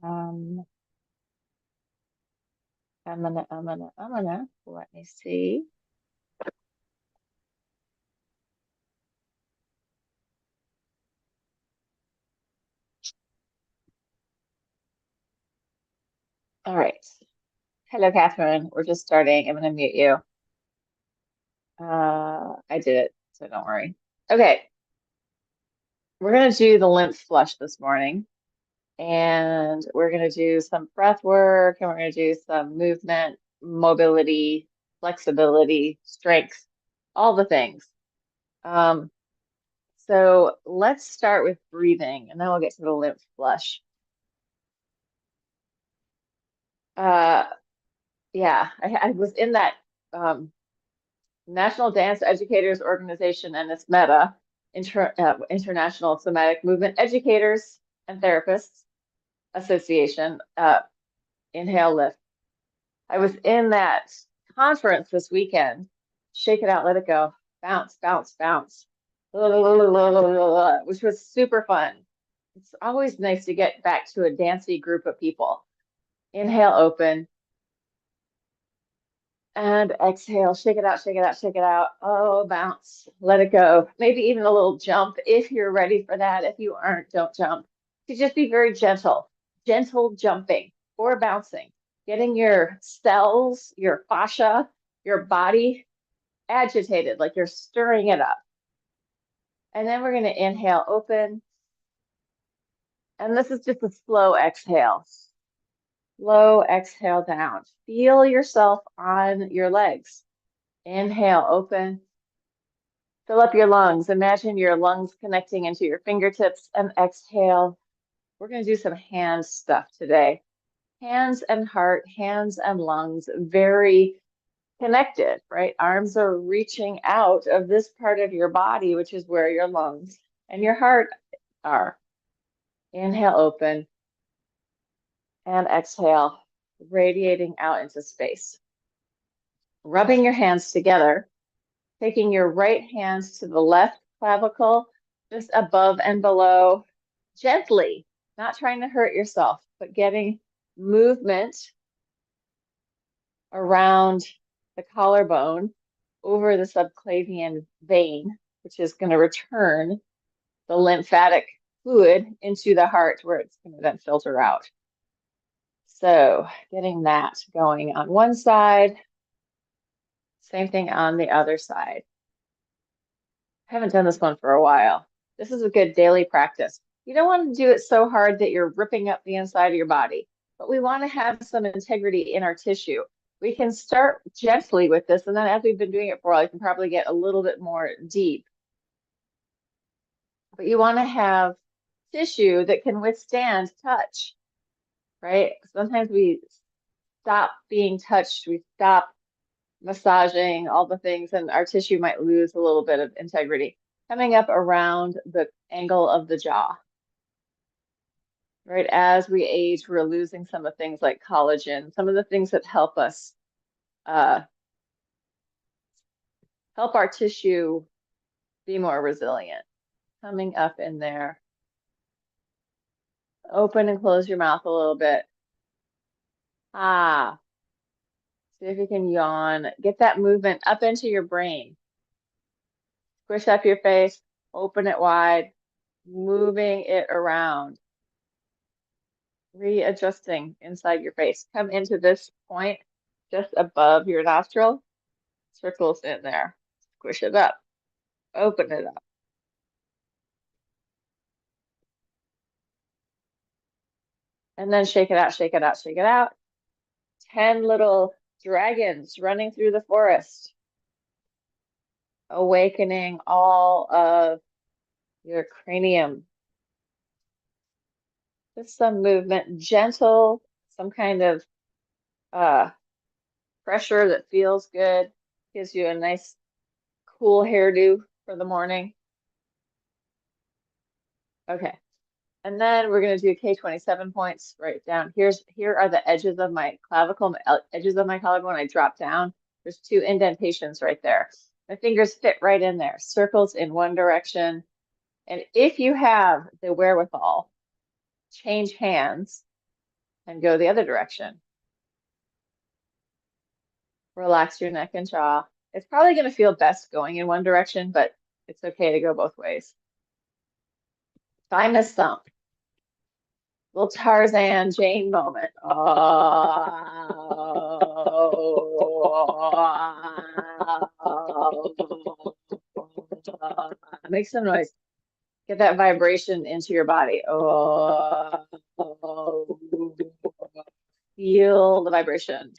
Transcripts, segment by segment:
Um, let me see. All right. Hello, Catherine. We're just starting. I'm going to mute you. I did it, so don't worry. Okay. We're going to do the lymph flush this morning, and we're going to do some breath work, and we're going to do some movement, mobility, flexibility, strength, all the things. Um, so let's start with breathing, and then we'll get to the lymph flush. Uh, yeah, I was in that National Dance Educators Organization, and it's META, International Somatic Movement Educators and Therapists Association, Inhale Lift. I was in that conference this weekend. Shake it out, let it go. Bounce, bounce, bounce. Which was super fun. It's always nice to get back to a dancey group of people. Inhale, open. And exhale, shake it out, shake it out, shake it out. Oh, bounce, let it go. Maybe even a little jump if you're ready for that. If you aren't, don't jump. To just be very gentle, gentle jumping or bouncing, getting your cells, your fascia, your body agitated, like you're stirring it up. And then we're going to inhale, open. And this is just a slow exhale. Slow exhale down. Feel yourself on your legs. Inhale, open. Fill up your lungs. Imagine your lungs connecting into your fingertips, and exhale. We're going to do some hand stuff today. Hands and heart, hands and lungs, very connected, right? Arms are reaching out of this part of your body, which is where your lungs and your heart are. Inhale, open, and exhale, radiating out into space. Rubbing your hands together, taking your right hand to the left clavicle, just above and below, gently, not trying to hurt yourself, but getting movement around the collarbone over the subclavian vein, which is going to return the lymphatic fluid into the heart where it's going to then filter out. So getting that going on one side, same thing on the other side. I haven't done this one for a while. This is a good daily practice. You don't want to do it so hard that you're ripping up the inside of your body, but we want to have some integrity in our tissue. We can start gently with this, and then as we've been doing it for a while, you can probably get a little bit more deep. But you want to have tissue that can withstand touch, right? Sometimes we stop being touched, we stop massaging all the things, and our tissue might lose a little bit of integrity. Coming up around the angle of the jaw, right? As we age, we're losing some of the things like collagen, some of the things that help us help our tissue be more resilient. Coming up in there. Open and close your mouth a little bit. Ah, see if you can yawn. Get that movement up into your brain. Squish up your face, open it wide, moving it around. Readjusting inside your face. Come into this point just above your nostril. Circles in there. Squish it up. Open it up. And then shake it out, shake it out, shake it out. 10 little dragons running through the forest. Awakening all of your cranium. Just some movement, gentle, some kind of pressure that feels good. Gives you a nice cool hairdo for the morning. Okay. And then we're going to do K27 points right down. Here are the edges of my clavicle, edges of my collarbone. I drop down. There's 2 indentations right there. My fingers fit right in there. Circles in one direction. And if you have the wherewithal, change hands and go the other direction. Relax your neck and jaw. It's probably going to feel best going in one direction, but it's okay to go both ways. Thymus thump. Little Tarzan Jane moment. Make some noise. Get that vibration into your body. Feel the vibration.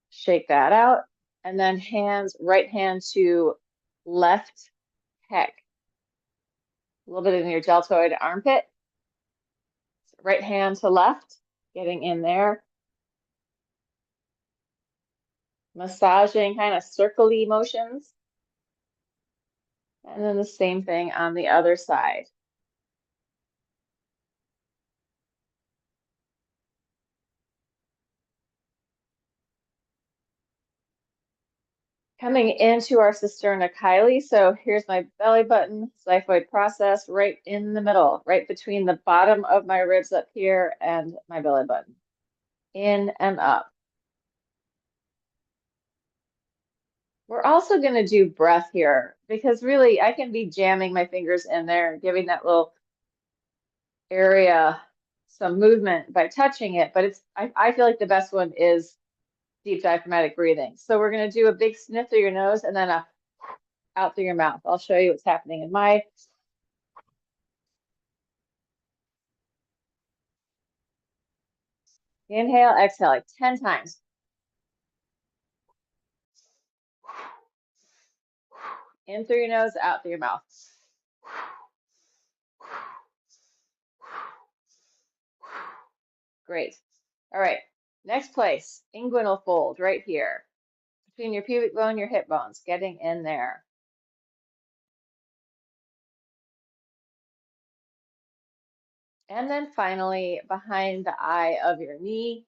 Shake that out. And then hands, right hand to left pec. A little bit in your deltoid armpit. Right hand to left, getting in there. Massaging kind of circle-y motions. And then the same thing on the other side. Coming into our cisterna chyli. So here's my belly button, xiphoid process right in the middle, right between the bottom of my ribs up here and my belly button. In and up. We're also going to do breath here because really I can be jamming my fingers in there and giving that little area some movement by touching it, but I feel like the best one is deep diaphragmatic breathing. So we're going to do a big sniff through your nose and then a out through your mouth. I'll show you what's happening in my. Inhale, exhale, like 10 times. In through your nose, out through your mouth. Great. All right. Next place, inguinal fold right here. Between your pubic bone and your hip bones, getting in there. And then finally, behind the eye of your knee,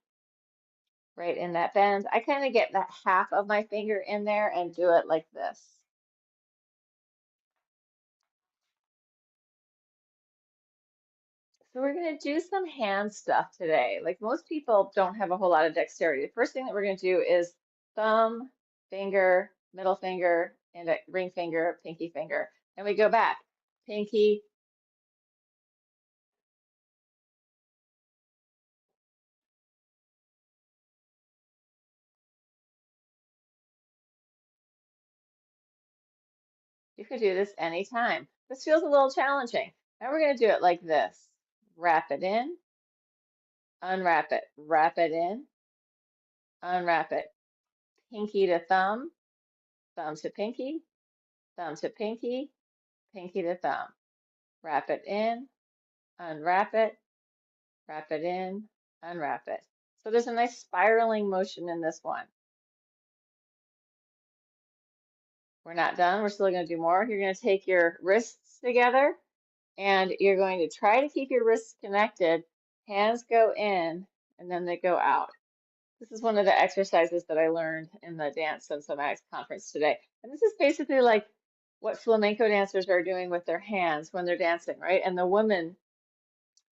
right in that bend. I kind of get that half of my finger in there and do it like this. So we're going to do some hand stuff today. Like most people don't have a whole lot of dexterity. The first thing that we're going to do is thumb, finger, middle finger, and a ring finger, pinky finger. And we go back. Pinky. You could do this anytime. This feels a little challenging. Now we're going to do it like this. Wrap it in, unwrap it, wrap it in, unwrap it. Pinky to thumb, thumb to pinky, thumb to pinky, pinky to thumb. Wrap it in, unwrap it, wrap it in, unwrap it. So there's a nice spiraling motion in this one. We're not done. We're still going to do more. You're going to take your wrists together and you're going to try to keep your wrists connected. Hands go in and then they go out. This is one of the exercises that I learned in the Dance and Somatics conference today. And this is basically like what flamenco dancers are doing with their hands when they're dancing, right? And the woman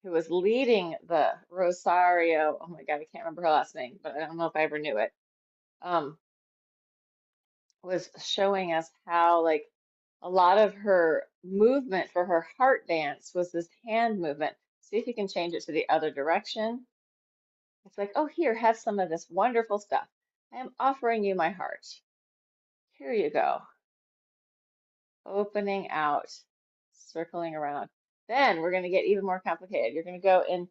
who was leading the Rosario, oh my God, I can't remember her last name, but I don't know if I ever knew it, was showing us how like a lot of her movement for her heart dance was this hand movement. See if you can change it to the other direction. It's like, oh, here, have some of this wonderful stuff. I am offering you my heart. Here you go. Opening out, circling around. Then we're going to get even more complicated. You're going to go in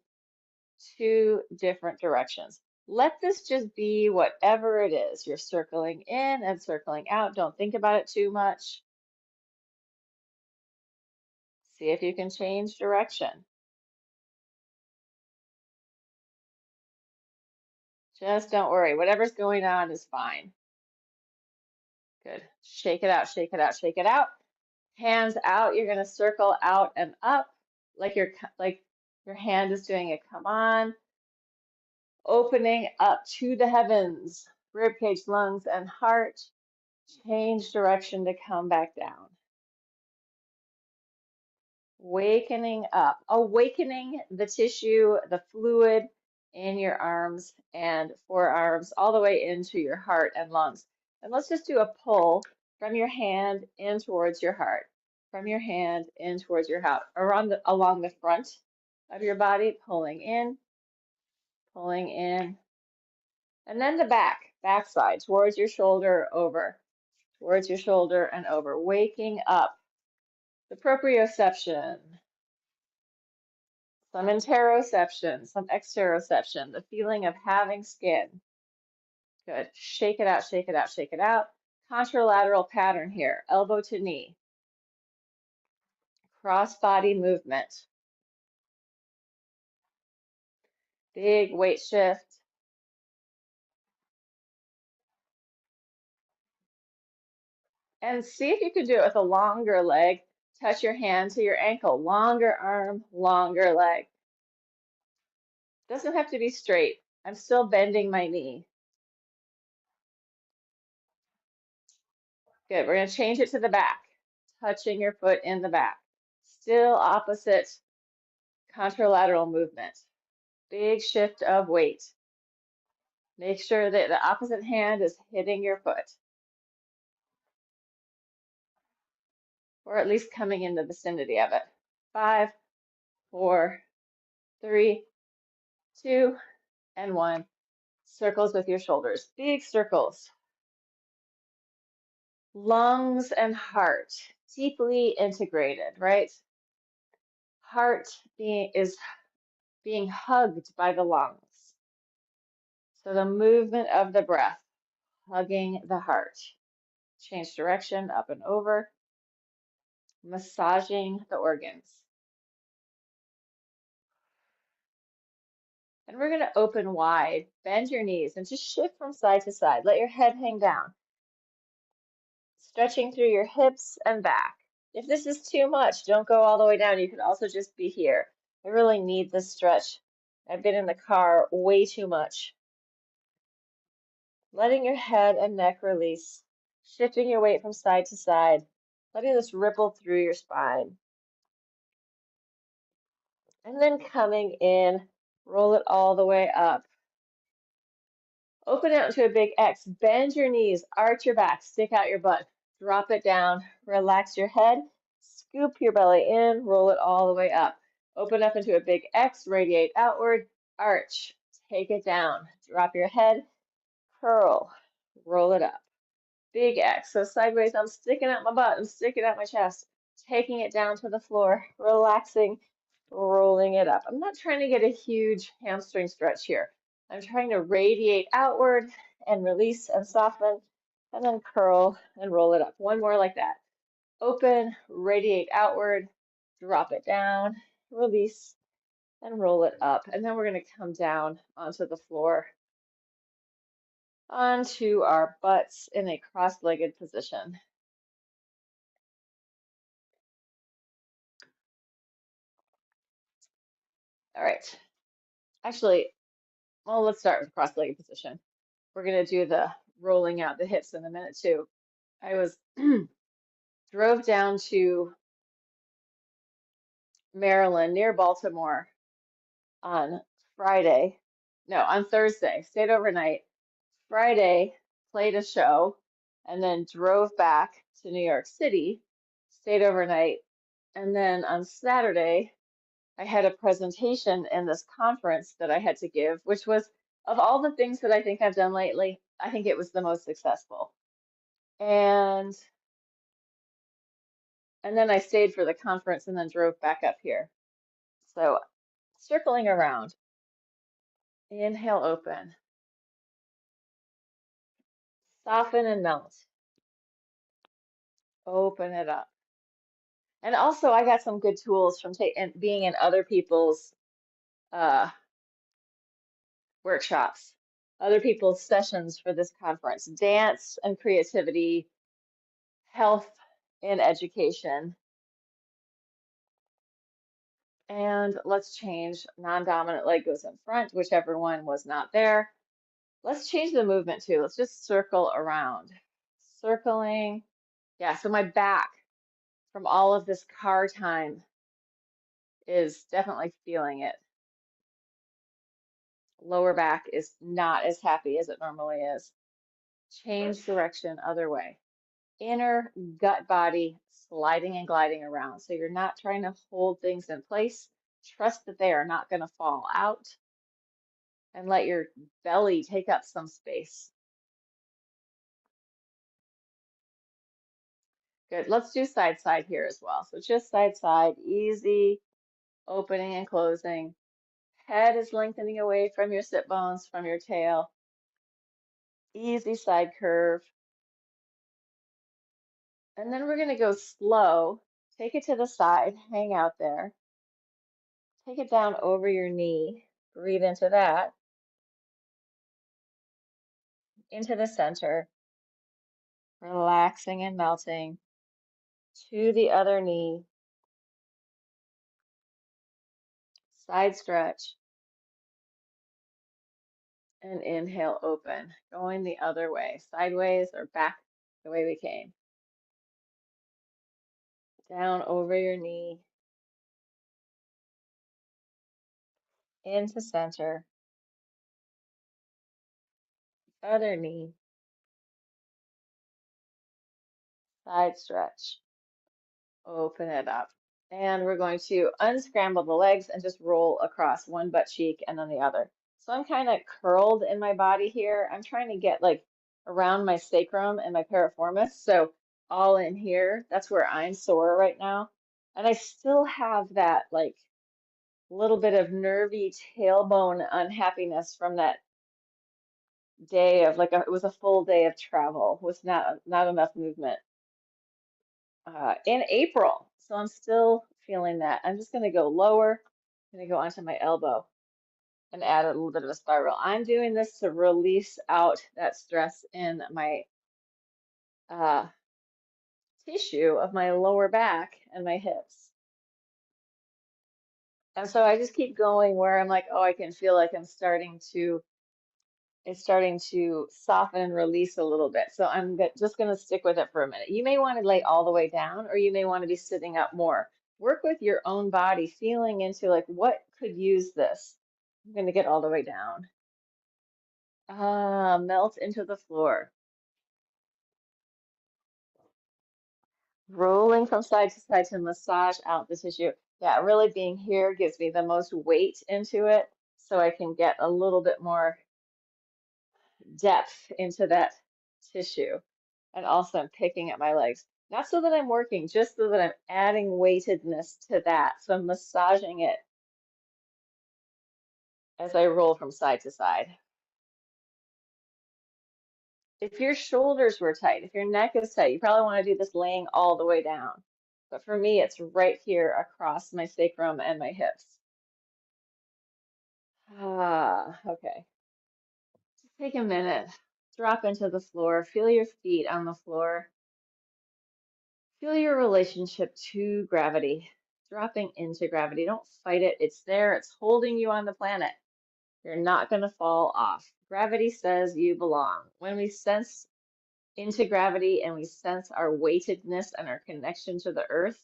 two different directions. Let this just be whatever it is. You're circling in and circling out. Don't think about it too much. See if you can change direction. Just don't worry. Whatever's going on is fine. Good. Shake it out, shake it out, shake it out. Hands out. You're going to circle out and up like your hand is doing a come on. Opening up to the heavens. Rib cage, lungs, and heart. Change direction to come back down. Wakening up, awakening the tissue, the fluid in your arms and forearms, all the way into your heart and lungs. And let's just do a pull from your hand in towards your heart, from your hand in towards your heart, around along the front of your body, pulling in, and then the backside, towards your shoulder, over, towards your shoulder and over, waking up the proprioception, some interoception, some exteroception, the feeling of having skin. Good. Shake it out, shake it out, shake it out. Contralateral pattern here, elbow to knee. Cross body movement. Big weight shift. And see if you can do it with a longer leg. Touch your hand to your ankle. Longer arm, longer leg. Doesn't have to be straight. I'm still bending my knee. Good. We're going to change it to the back. Touching your foot in the back. Still opposite contralateral movement. Big shift of weight. Make sure that the opposite hand is hitting your foot, or at least coming in the vicinity of it. 5, 4, 3, 2, and 1. Circles with your shoulders. Big circles. Lungs and heart deeply integrated, right? Heart is being hugged by the lungs. So the movement of the breath, hugging the heart. Change direction, up and over, massaging the organs. And we're going to open wide, bend your knees, and just shift from side to side. Let your head hang down, stretching through your hips and back. If this is too much, don't go all the way down. You can also just be here. I really need this stretch. I've been in the car way too much. Letting your head and neck release, shifting your weight from side to side, letting this ripple through your spine. And then coming in, roll it all the way up. Open out into a big X. Bend your knees, arch your back, stick out your butt. Drop it down. Relax your head. Scoop your belly in. Roll it all the way up. Open up into a big X. Radiate outward. Arch. Take it down. Drop your head. Curl. Roll it up. Big X. So sideways, I'm sticking out my butt. I'm sticking out my chest. Taking it down to the floor. Relaxing. Rolling it up. I'm not trying to get a huge hamstring stretch here. I'm trying to radiate outward and release and soften, and then curl and roll it up. One more like that. Open, radiate outward, drop it down, release, and roll it up. And then we're going to come down onto the floor, onto our butts in a cross-legged position. All right. Actually, well, let's start with cross-legged position. We're going to do the rolling out the hips in a minute too. I was drove down to Maryland near Baltimore on Friday. No, on Thursday. Stayed overnight. Friday, played a show, and then drove back to New York City, stayed overnight. And then on Saturday, I had a presentation in this conference that I had to give, which was, of all the things that I think I've done lately, I think it was the most successful. And then I stayed for the conference and then drove back up here. So circling around, inhale, open, soften and melt, open it up. And also, I got some good tools from being in other people's uh, workshops, other people's sessions for this conference. Dance and creativity, health and education. And let's change non-dominant leg goes in front, whichever one was not there. Let's change the movement too. Let's just circle around. Circling. Yeah, so my back from all of this car time is definitely feeling it. Lower back is not as happy as it normally is. Change direction, other way. Inner gut body sliding and gliding around. So you're not trying to hold things in place. Trust that they are not going to fall out and let your belly take up some space. Good. Let's do side side here as well. So just side side, easy opening and closing. Head is lengthening away from your sit bones, from your tail. Easy side curve. And then we're going to go slow. Take it to the side, hang out there. Take it down over your knee. Breathe into that, into the center, relaxing and melting to the other knee. Side stretch and inhale, open. Going the other way, sideways or back the way we came. Down over your knee, into center, other knee, side stretch, open it up. And we're going to unscramble the legs and just roll across one butt cheek and then the other. So I'm kind of curled in my body here. I'm trying to get like around my sacrum and my piriformis. So all in here, that's where I'm sore right now. And I still have that like little bit of nervy tailbone unhappiness from that day of it was a full day of travel with not enough movement in April. So I'm still feeling that. I'm just going to go lower. I'm going to go onto my elbow and add a little bit of a spiral. I'm doing this to release out that stress in my uh, tissue of my lower back and my hips. And so I just keep going where I'm like, oh, I can feel like it's starting to soften and release a little bit. So I'm just going to stick with it for a minute. You may want to lay all the way down, or you may want to be sitting up more. Work with your own body, feeling into like what could use this. I'm going to get all the way down. Melt into the floor. Rolling from side to side to massage out the tissue. Yeah, really being here gives me the most weight into it, so I can get a little bit more depth into that tissue. And also I'm picking at my legs. Not so that I'm working, just so that I'm adding weightedness to that. So I'm massaging it as I roll from side to side. If your shoulders were tight, if your neck is tight, you probably want to do this laying all the way down. But for me, it's right here across my sacrum and my hips. Okay. Just take a minute, drop into the floor, feel your feet on the floor. Feel your relationship to gravity, dropping into gravity. Don't fight it. It's there. It's holding you on the planet. You're not going to fall off. Gravity says you belong. When we sense into gravity and we sense our weightedness and our connection to the earth,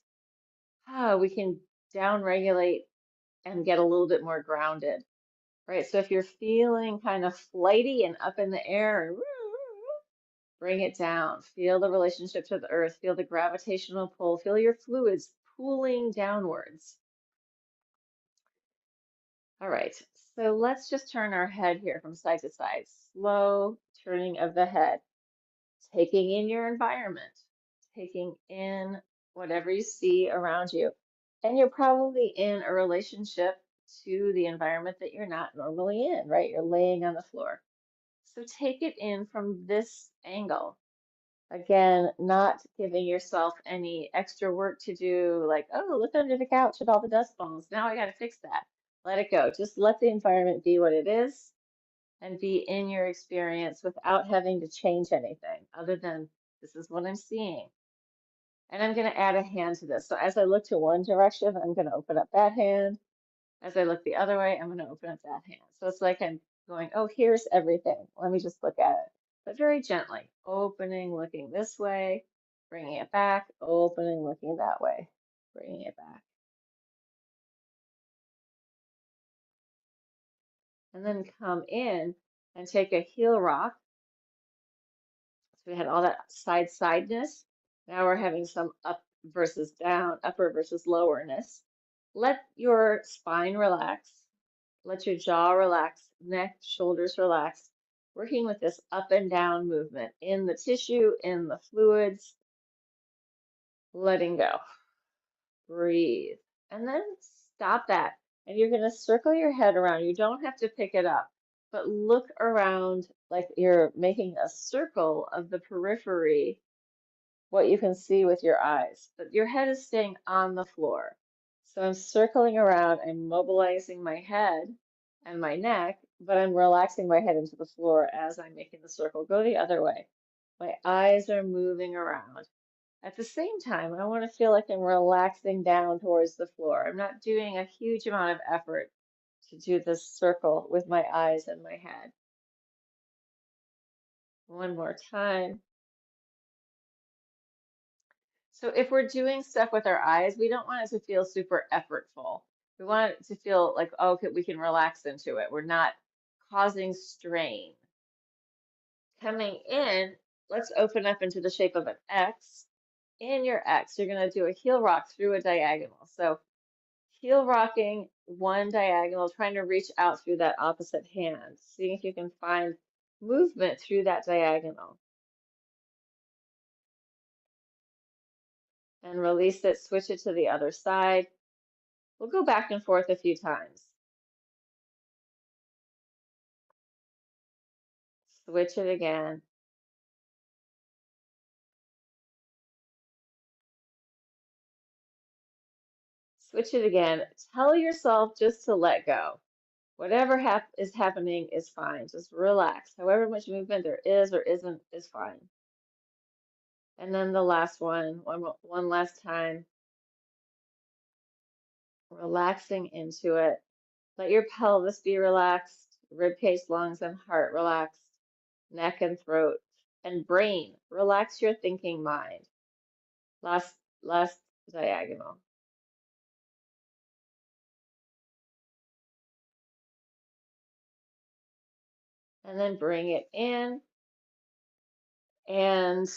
we can downregulate and get a little bit more grounded, right? So if you're feeling kind of flighty and up in the air, bring it down. Feel the relationship to the earth. Feel the gravitational pull. Feel your fluids pooling downwards. All right, so let's just turn our head here from side to side. Slow turning of the head. Taking in your environment. Taking in whatever you see around you. And you're probably in a relationship to the environment that you're not normally in, right? You're laying on the floor. So take it in from this angle. Again, not giving yourself any extra work to do, like, oh, look under the couch at all the dust balls. Now I got to fix that. Let it go. Just let the environment be what it is and be in your experience without having to change anything other than this is what I'm seeing. And I'm going to add a hand to this. So as I look to one direction, I'm going to open up that hand. As I look the other way, I'm going to open up that hand. So it's like I'm going, oh, here's everything. Let me just look at it. But very gently, opening, looking this way, bringing it back, opening, looking that way, bringing it back. and then come in and take a heel rock. So we had all that sideness. Now we're having some up versus down, upper versus lowerness. Let your spine relax. Let your jaw relax, neck, shoulders relax. Working with this up and down movement in the tissue, in the fluids, letting go. Breathe. And then stop that. And you're going to circle your head around. You don't have to pick it up, but look around like you're making a circle of the periphery, what you can see with your eyes. But your head is staying on the floor. So I'm circling around, I'm mobilizing my head and my neck, but I'm relaxing my head into the floor as I'm making the circle. Go the other way. My eyes are moving around. At the same time, I want to feel like I'm relaxing down towards the floor. I'm not doing a huge amount of effort to do this circle with my eyes and my head. One more time. So if we're doing stuff with our eyes, we don't want it to feel super effortful. We want it to feel like, oh, okay, we can relax into it. We're not causing strain. Coming in, let's open up into the shape of an X. In your X, you're going to do a heel rock through a diagonal. So heel rocking one diagonal, trying to reach out through that opposite hand, seeing if you can find movement through that diagonal. And release it, switch it to the other side. We'll go back and forth a few times. Switch it again. Switch it again. Tell yourself just to let go. Whatever is happening is fine. Just relax. However much movement there is or isn't is fine. And then the last one last time. Relaxing into it. Let your pelvis be relaxed, rib cage, lungs, and heart relaxed, neck and throat, and brain. Relax your thinking mind. Last diagonal. And then bring it in. And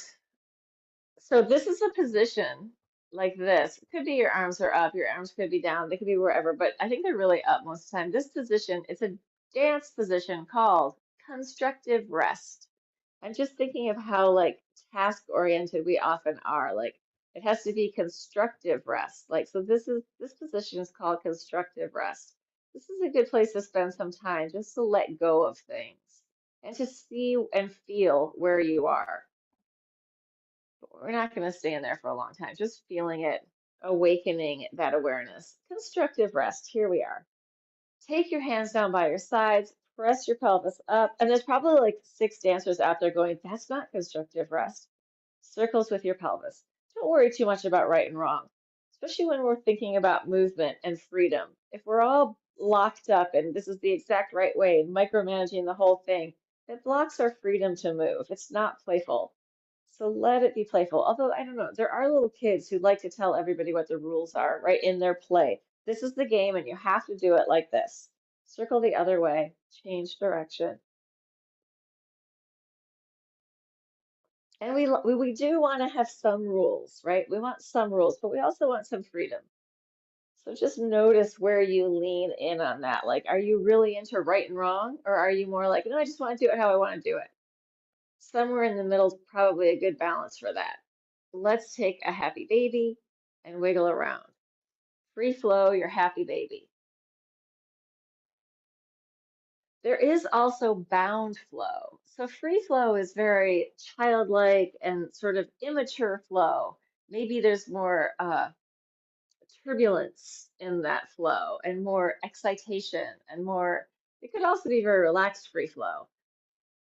so this is a position like this. It could be your arms are up, your arms could be down, they could be wherever, but I think they're really up most of the time. This position, it's a dance position called constructive rest. I'm just thinking of how like task oriented we often are. Like it has to be constructive rest. Like so this position is called constructive rest. This is a good place to spend some time just to let go of things and to see and feel where you are. We're not going to stay in there for a long time, just feeling it, awakening that awareness. Constructive rest. Here we are. Take your hands down by your sides, press your pelvis up, and there's probably like 6 dancers out there going, that's not constructive rest. Circles with your pelvis. Don't worry too much about right and wrong, especially when we're thinking about movement and freedom. If we're all locked up and this is the exact right way and micromanaging the whole thing, it blocks our freedom to move. It's not playful. So let it be playful. Although, I don't know, there are little kids who like to tell everybody what the rules are, right, in their play. This is the game, and you have to do it like this. Circle the other way, change direction. And we do want to have some rules, right? We want some rules, but we also want some freedom. So just notice where you lean in on that. Like, are you really into right and wrong, or are you more like, no, I just want to do it how I want to do it? Somewhere in the middle is probably a good balance for that. Let's take a happy baby and wiggle around. Free flow, your happy baby. There is also bound flow. So free flow is very childlike and sort of immature flow. Maybe there's more turbulence in that flow and more excitation and more, it could also be very relaxed free flow.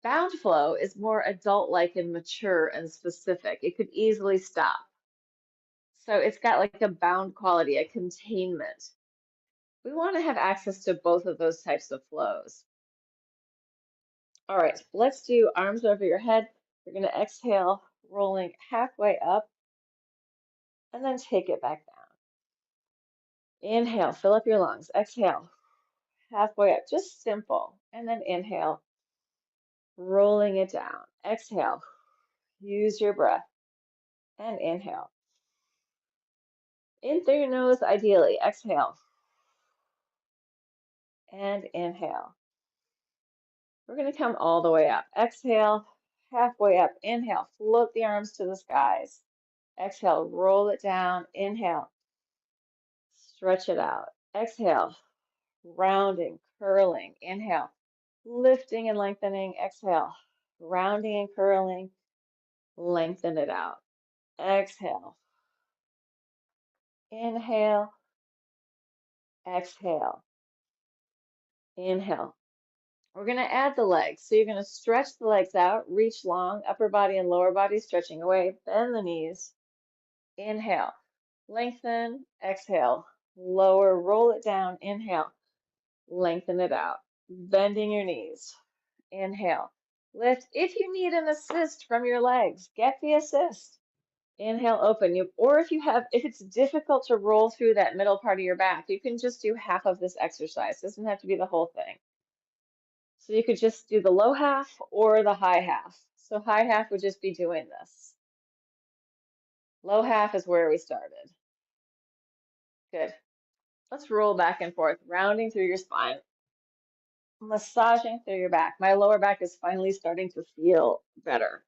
Bound flow is more adult-like and mature and specific. It could easily stop. So it's got like a bound quality, a containment. We want to have access to both of those types of flows. All right, let's do arms over your head. You're going to exhale, rolling halfway up, and then take it back down. Inhale, fill up your lungs. Exhale. halfway up, just simple. And then inhale, rolling it down. Exhale, use your breath and inhale. In through your nose, ideally. Exhale and inhale. We're going to come all the way up. Exhale, halfway up. Inhale, float the arms to the skies. Exhale, roll it down. Inhale, stretch it out. Exhale, rounding, curling. Inhale, lifting and lengthening. Exhale, rounding and curling. Lengthen it out. Exhale, inhale, exhale, inhale. We're going to add the legs. So you're going to stretch the legs out, reach long, upper body and lower body stretching away, bend the knees. Inhale, lengthen, exhale, lower, roll it down. Inhale, lengthen it out, bending your knees. Inhale, lift. If you need an assist from your legs, get the assist. Inhale, open. Or if it's difficult to roll through that middle part of your back, you can just do half of this exercise. It doesn't have to be the whole thing. So you could just do the low half or the high half. So high half would just be doing this. Low half is where we started. Good. Let's roll back and forth, rounding through your spine, massaging through your back. My lower back is finally starting to feel better.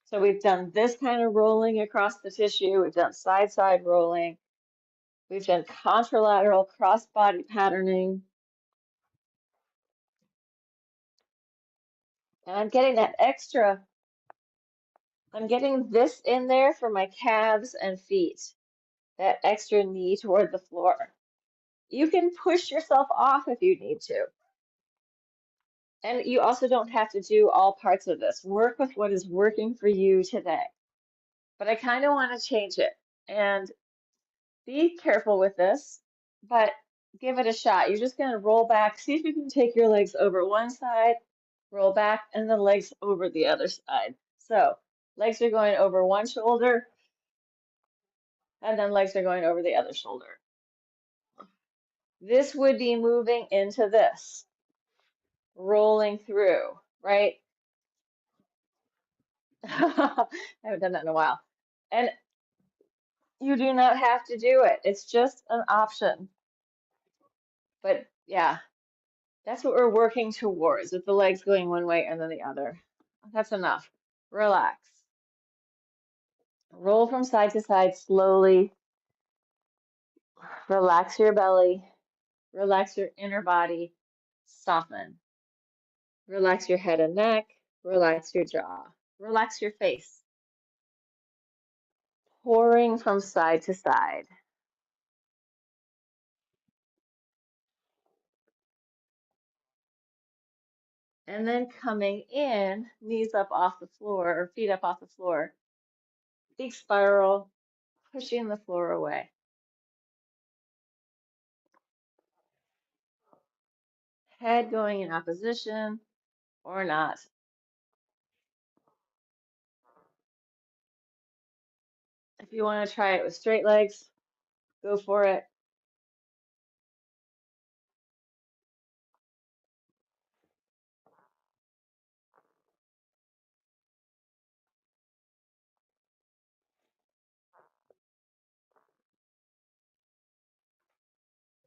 So we've done this kind of rolling across the tissue. We've done side-side rolling. We've done contralateral cross-body patterning. And I'm getting that extra, I'm getting this in there for my calves and feet, that extra knee toward the floor. You can push yourself off if you need to. And you also don't have to do all parts of this. Work with what is working for you today. But I kind of want to change it. And be careful with this, but give it a shot. You're just going to roll back. See if you can take your legs over one side, roll back, and then legs over the other side. So legs are going over one shoulder, and then legs are going over the other shoulder. This would be moving into this, rolling through, right? I haven't done that in a while. And you do not have to do it. It's just an option. But yeah, that's what we're working towards, with the legs going one way and then the other. That's enough. Relax. Roll from side to side slowly. Relax your belly. Relax your inner body. Soften. Relax your head and neck. Relax your jaw. Relax your face. Pouring from side to side. And then coming in, knees up off the floor or feet up off the floor. Big spiral, pushing the floor away. Head going in opposition or not. If you want to try it with straight legs, go for it.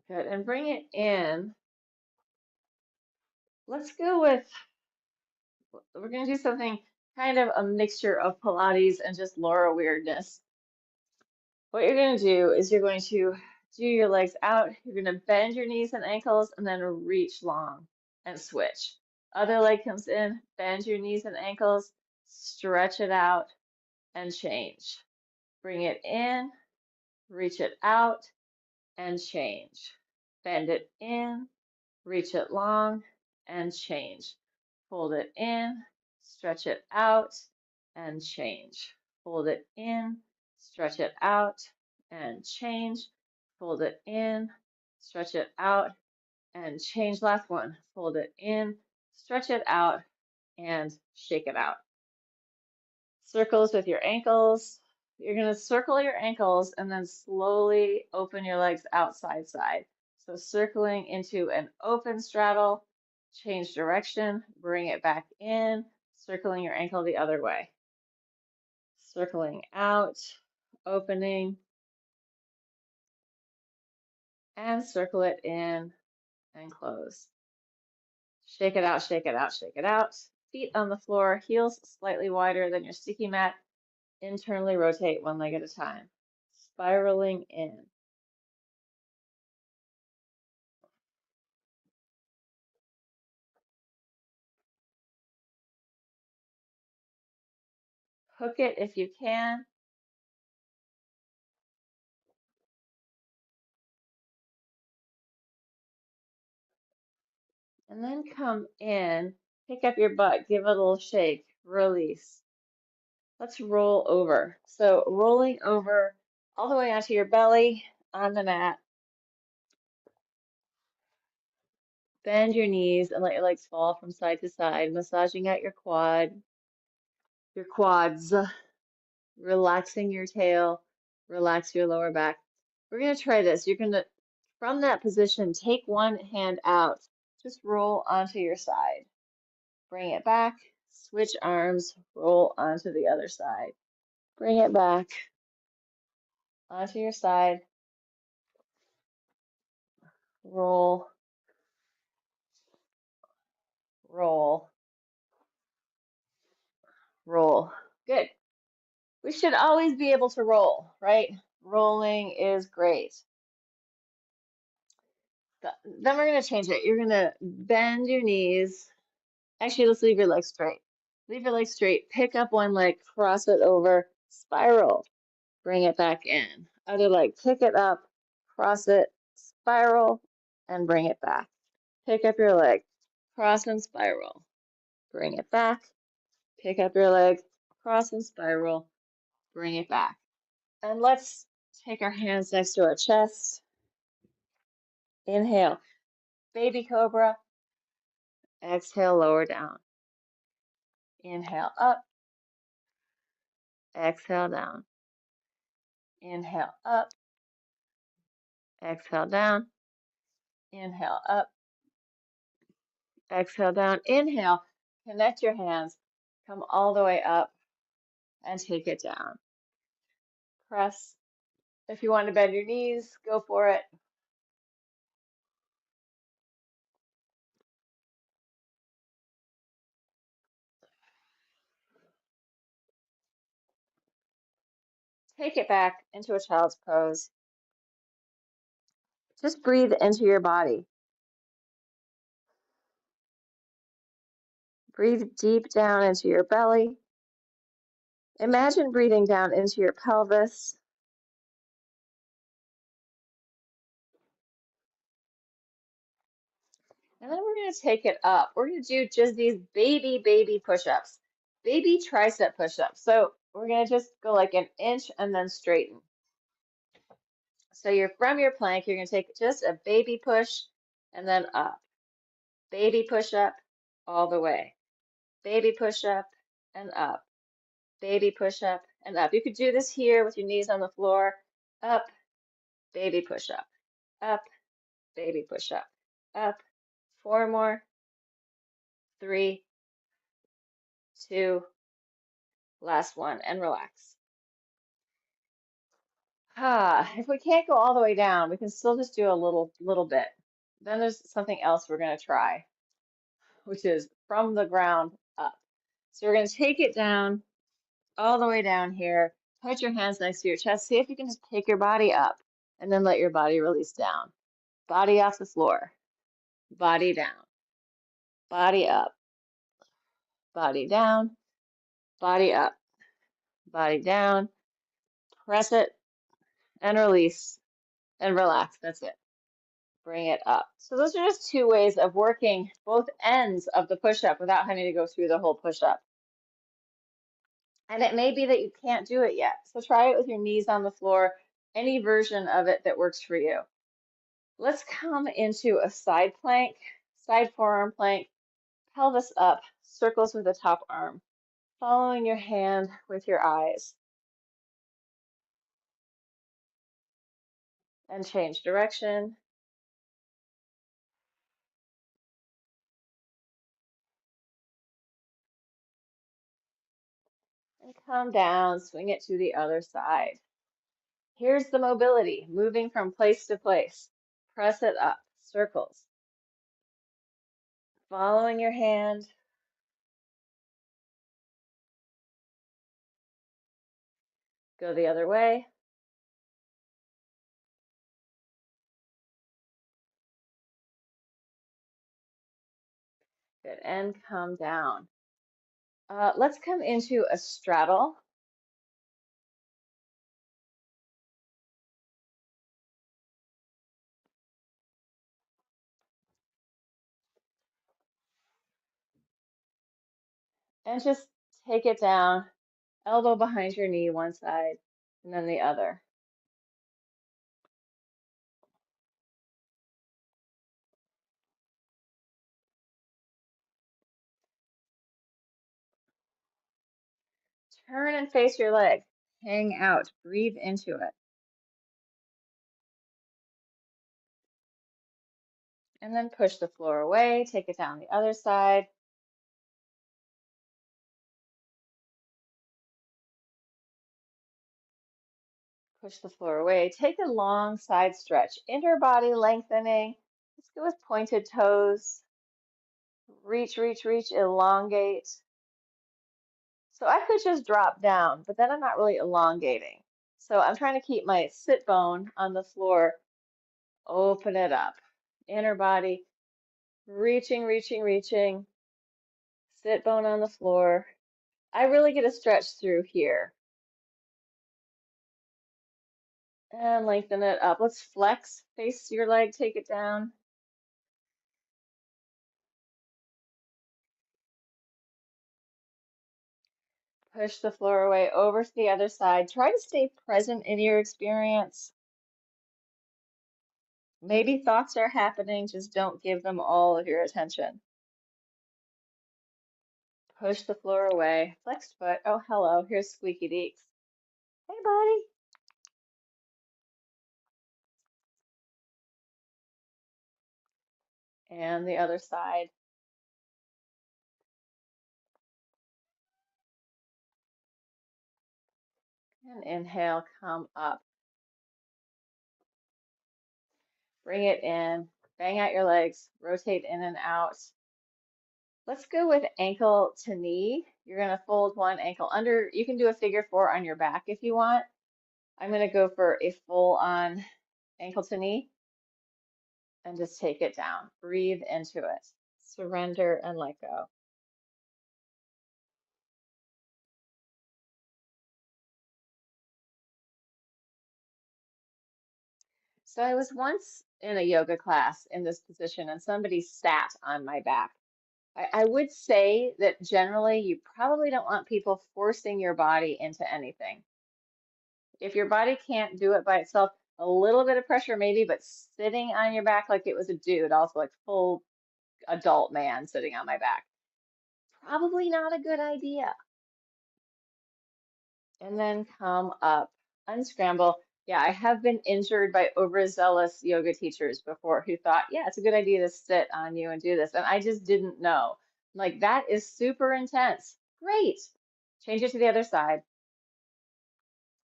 Good. And bring it in. Let's go with, we're going to do something kind of a mixture of Pilates and just Laura weirdness. What you're going to do is you're going to do your legs out. You're going to bend your knees and ankles and then reach long and switch. Other leg comes in, bend your knees and ankles, stretch it out and change. Bring it in, reach it out and change. Bend it in, reach it long and change. Fold it in, stretch it out and change. Fold it in, stretch it out and change. Fold it in, stretch it out and change. Last one. Fold it in, stretch it out and shake it out. Circles with your ankles. You're going to circle your ankles and then slowly open your legs outside side. So circling into an open straddle, change direction, bring it back in, circling your ankle the other way. Circling out, opening, and circle it in and close. Shake it out, shake it out, shake it out. Feet on the floor, heels slightly wider than your sticky mat. Internally rotate one leg at a time. Spiraling in. Hook it if you can. And then come in, pick up your butt, give it a little shake, release. Let's roll over. So rolling over all the way onto your belly on the mat. Bend your knees and let your legs fall from side to side, massaging out your quads, relaxing your tail, relax your lower back. We're going to try this. You're going to, from that position, take one hand out, just roll onto your side. Bring it back, switch arms, roll onto the other side. Bring it back onto your side, roll, roll, roll. Good. We should always be able to roll, right? Rolling is great. Then we're going to change it. You're going to bend your knees. Actually, let's leave your legs straight. Leave your legs straight. Pick up one leg, cross it over, spiral. Bring it back in. Other leg, pick it up, cross it, spiral, and bring it back. Pick up your leg, cross and spiral. Bring it back. Pick up your leg, cross and spiral. Bring it back. And let's take our hands next to our chest. Inhale, baby cobra. Exhale, lower down. Inhale, up. Exhale, down. Inhale, up. Exhale, down. Inhale, up. Exhale, down. Inhale, connect your hands. Come all the way up and take it down. Press. If you want to bend your knees, go for it. Take it back into a child's pose. Just breathe into your body. Breathe deep down into your belly. Imagine breathing down into your pelvis. And then we're going to take it up. We're going to do just these baby push-ups, baby tricep push-ups. So we're going to just go like an inch and then straighten. So you're from your plank, you're going to take just a baby push and then up. Baby push-up all the way. Baby push-up and up. Baby push-up and up. You could do this here with your knees on the floor. Up, baby push-up. Up, baby push-up. Up. 4 more. 3, 2, last one, and relax. If we can't go all the way down, we can still just do a little bit. Then there's something else we're going to try, which is from the ground up. So we're going to take it down, all the way down here. Put your hands next to your chest. See if you can just pick your body up and then let your body release down. Body off the floor. Body down. Body up. Body down. Body up. Body down. Press it and release and relax. That's it. Bring it up. So those are just 2 ways of working both ends of the push-up without having to go through the whole push-up. And it may be that you can't do it yet. So try it with your knees on the floor, any version of it that works for you. Let's come into a side plank, side forearm plank, pelvis up, circles with the top arm, following your hand with your eyes. And change direction. And come down, swing it to the other side. Here's the mobility, moving from place to place. Press it up, circles. Following your hand. Go the other way. Good, and come down. Let's come into a straddle. And just take it down, elbow behind your knee, one side, and then the other. Turn and face your leg. Hang out. Breathe into it. And then push the floor away. Take it down the other side. Push the floor away. Take a long side stretch. Inner body lengthening. Let's go with pointed toes. Reach, reach, reach. Elongate. So I could just drop down, but then I'm not really elongating. So I'm trying to keep my sit bone on the floor. Open it up. Inner body. Reaching, reaching, reaching. Sit bone on the floor. I really get a stretch through here. And lengthen it up. Let's flex. Face your leg, take it down. Push the floor away over to the other side. Try to stay present in your experience. Maybe thoughts are happening, just don't give them all of your attention. Push the floor away. Flexed foot. Oh, hello. Here's Squeaky Deeks. Hey, buddy. And the other side. And inhale, come up. Bring it in. Bang out your legs. Rotate in and out. Let's go with ankle to knee. You're going to fold one ankle under. You can do a figure four on your back if you want. I'm going to go for a full on ankle to knee and just take it down. Breathe into it. Surrender and let go. So I was once in a yoga class in this position and somebody sat on my back. I would say that generally you probably don't want people forcing your body into anything. If your body can't do it by itself, a little bit of pressure maybe, but sitting on your back like it was a dude, also like full adult man sitting on my back, probably not a good idea. And then come up, unscramble. Yeah, I have been injured by overzealous yoga teachers before who thought, yeah, it's a good idea to sit on you and do this. And I just didn't know. Like, that is super intense. Great. Change it to the other side.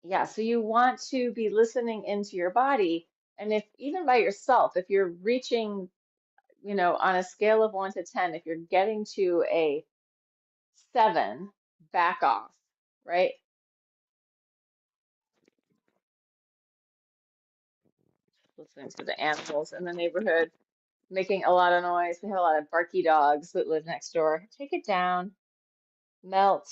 Yeah, so you want to be listening into your body. And if even by yourself, if you're reaching, on a scale of 1 to 10, if you're getting to a 7, back off, right? Listening to the animals in the neighborhood making a lot of noise. We have a lot of barky dogs that live next door. Take it down, melt.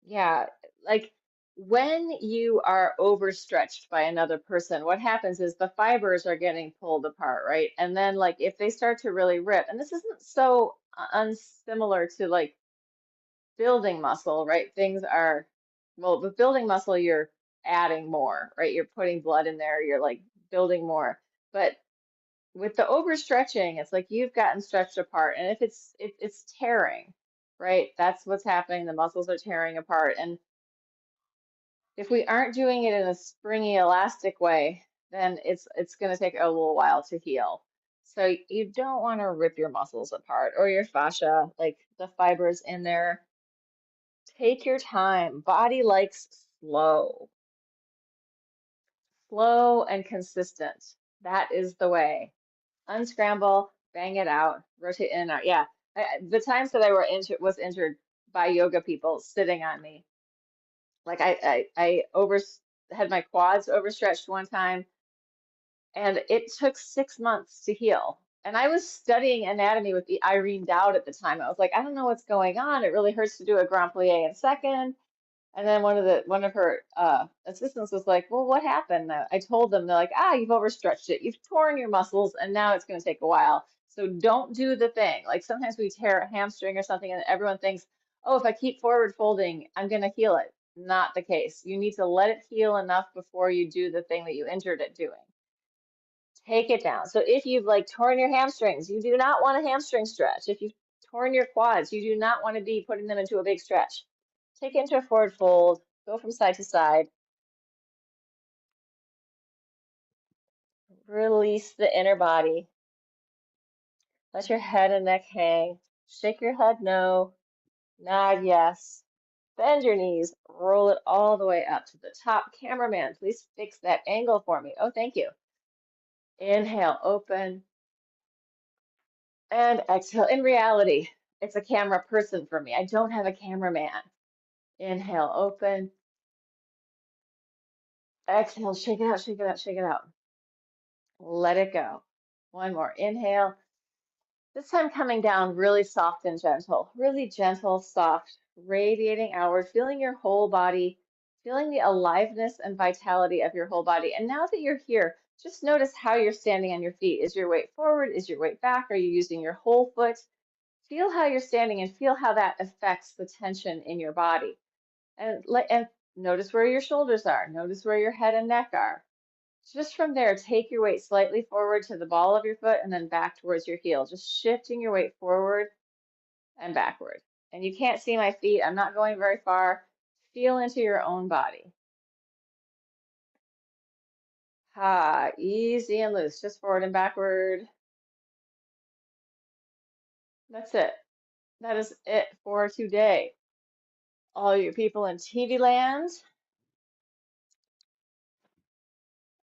Yeah, like when you are overstretched by another person, what happens is the fibers are getting pulled apart, right? And then, like, if they start to really rip, and this isn't so unsimilar to like building muscle, right? Things are, well, with building muscle, you're adding more, right? You're putting blood in there, you're like building more. But with the overstretching, it's like you've gotten stretched apart, and if it's tearing, right? That's what's happening. The muscles are tearing apart, and If we aren't doing it in a springy, elastic way, then it's going to take a little while to heal. So you don't want to rip your muscles apart or your fascia, like the fibers in there. Take your time. Body likes slow, slow and consistent. That is the way. Unscramble, bang it out, rotate in and out. Yeah, the times that I was injured by yoga people sitting on me, like I had my quads overstretched one time, and it took 6 months to heal. And I was studying anatomy with the Irene Dowd at the time. I was like, I don't know what's going on. It really hurts to do a grand plie in second. And then one of her assistants was like, "Well, what happened?" I told them, they're like, "Ah, you've overstretched it. You've torn your muscles, and now it's going to take a while. So don't do the thing." Like sometimes we tear a hamstring or something, and everyone thinks, "Oh, if I keep forward folding, I'm going to heal it." Not the case. You need to let it heal enough before you do the thing that you injured it doing. Take it down. So if you've like torn your hamstrings, you do not want a hamstring stretch. If you've torn your quads, you do not want to be putting them into a big stretch. Take it into a forward fold, go from side to side, release the inner body, let your head and neck hang, shake your head no, nod yes, bend your knees, roll it all the way up to the top. Cameraman, please fix that angle for me. Oh, thank you. Inhale, open, and exhale. In reality, it's a camera person for me. I don't have a cameraman. Inhale, open, exhale, shake it out, shake it out, shake it out. Let it go. One more. Inhale. This time coming down really soft and gentle, really gentle, soft, radiating outward, feeling your whole body, feeling the aliveness and vitality of your whole body. And now that you're here, just notice how you're standing on your feet. Is your weight forward? Is your weight back? Are you using your whole foot? Feel how you're standing and feel how that affects the tension in your body. And notice where your shoulders are. Notice where your head and neck are. Just from there, take your weight slightly forward to the ball of your foot and then back towards your heel, just shifting your weight forward and backward. And you can't see my feet. I'm not going very far. Feel into your own body. Ha, easy and loose, just forward and backward. That's it. That is it for today. All you people in TV land.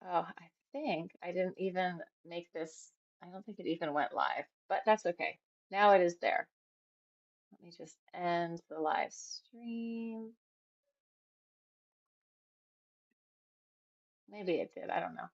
Oh, I think I didn't even make this. I don't think it even went live, but that's okay. Now it is there. Let me just end the live stream. Maybe it did. I don't know.